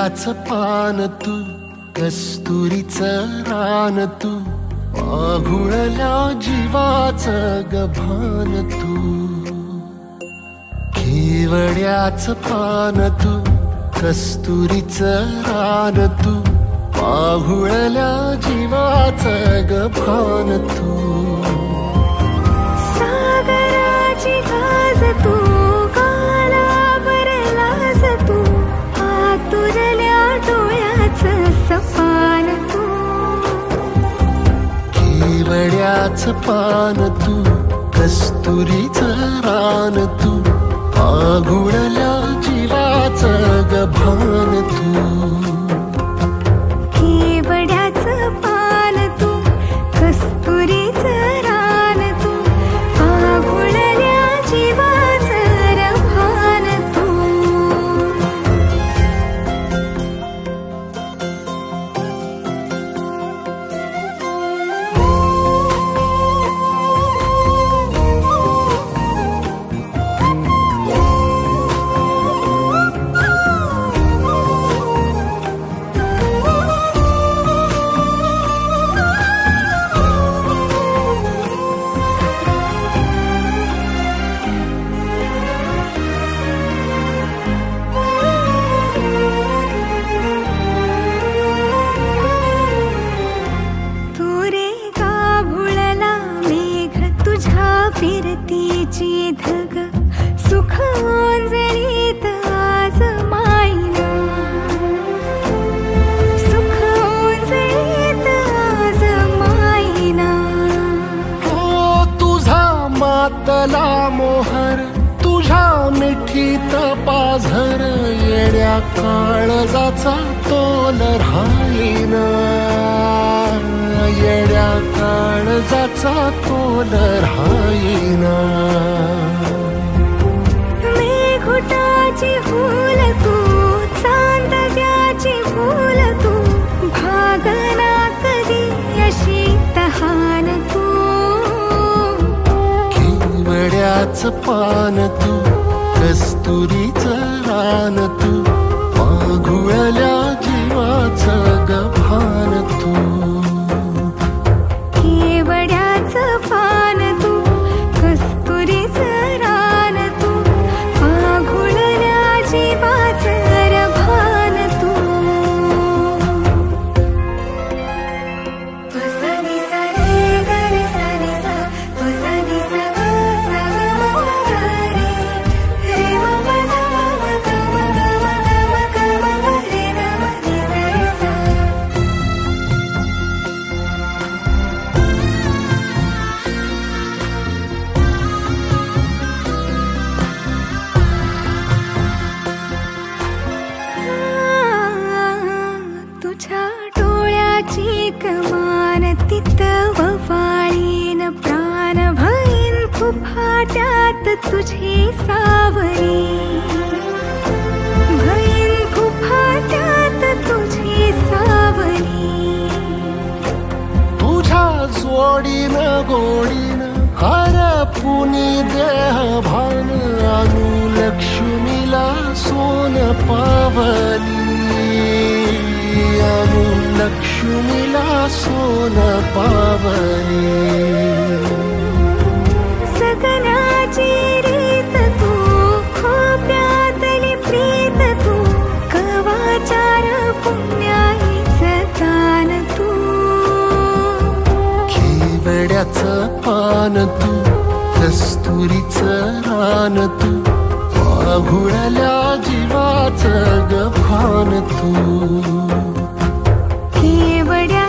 केवड्याचं पान तू, कस्तुरीचं रान तू, पाघुळल्या जीवाचं गभान तू. केवड्याचं पान तू, कस्तुरीचं रान तू, पाघुळल्या जीवाचं गभान तू. सागराची गाज तू, कालावरलाज तू, आतुरल्या डोळ्याचं सपान तू. केवड्याचं पान तू, कस्तुरीचं रान तू, पाघुळल्या जीवाचं गभान तू. केवड्याचं पान तू, कस्तुरीचं रान तू, पाघुळल्या जीवाचं रभान तू. फिरतीची धग सुख ओंजळीत आज मायना, सुख ओंजळीत आज मायना. हो तुझा मातला मोहर, तुझ्या मिठीत पाझर, येड्या काळजाचा तोल राहीना, येड्या काळजाचा तोल राहीना. मेघुटाची फूल तू, चांदव्याची फूल तू, भागना कधी अशी तहान तू. केवड्याचं पान तू, कस्तुरीचं रान तू, पाघुळल्या जीवाचं गभान तू. केवड्याचं पान तू, कस्तुरीचं रान तू, पाघुळल्या जीवाचं रभान तू. वसनी सरे गरे सरे सा, वसनी सा ग सा ग म ग रे, रे म प ध म ग म ग म ग म ग म ग रे र म नि सरे सा. तुझ्या डोळ्याची कमान तिथं ववाळीन प्राण भईन फुफाट्यात तुझी सावरी, भईन फुफाट्यात तुझी सावरी. तुझ्या जोडीनं गोडीनं हरपुनी देह भान, अनुलक्ष्मीला सोन पावली, अनुलक्ष्मीला सोन पावली. सगनाची रीत तू, खोप्यातली प्रीत तू, कवाचार पुण्याईचं दान तू. केवड्याचं पान तू, कस्तुरीचं रान तू, पाघुळल्या जीवाचं गभान तू. केवड्या